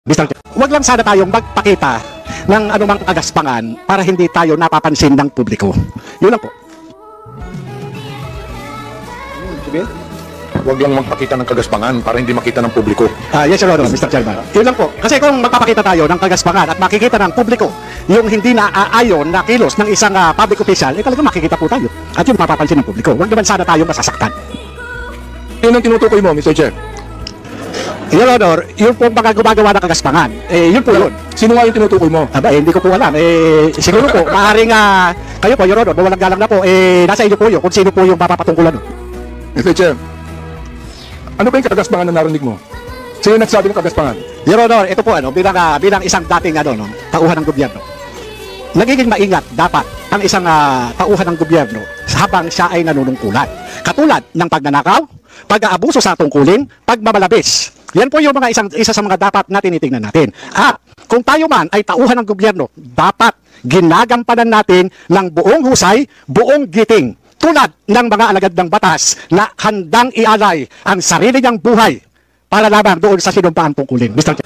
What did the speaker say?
Mr. Chair, huwag lang sana tayong magpakita ng anumang kagaspangan para hindi tayo napapansin ng publiko. Yun lang po. Huwag lang magpakita ng kagaspangan para hindi makita ng publiko. Yes, Your Honor, Mr. Chairman. Yun lang po. Kasi kung magpapakita tayo ng kagaspangan at makikita ng publiko yung hindi naaayon na kilos ng isang public official, talagang makikita po tayo. At yung mapapansin ng publiko. Huwag naman sana tayong masasaktan. Yun ang tinutukoy mo, Mr. Chair. Your Honor, yung po mga gumagawa ng kagaspangan, yun po yun. Sino nga yung tinutukoy mo? Hindi ko po alam. Siguro po, maaaring kayo po, Your Honor, mawalang galang na po, nasa inyo po yun kung sino po yung mapapatungkulan. Mr. Chair, ano ba yung kagaspangan na narinig mo? Sino nagsabi ng kagaspangan? Your Honor, ito po bilang isang dating tauhan ng gobyerno. Nagiging maingat dapat ang isang tauhan ng gobyerno habang siya ay nanunungkulan. Katulad ng pagnanakaw, pag-aabuso sa tungkulin, pagmamalabis. Yan po yung isa sa mga dapat na tinitingnan natin. At kung tayo man ay tauhan ng gobyerno, dapat ginagampanan natin ng buong husay, buong giting. Tulad ng mga alagad ng batas na handang ialay ang sarili niyang buhay para lamang doon sa sinumpaang tungkulin. Mr.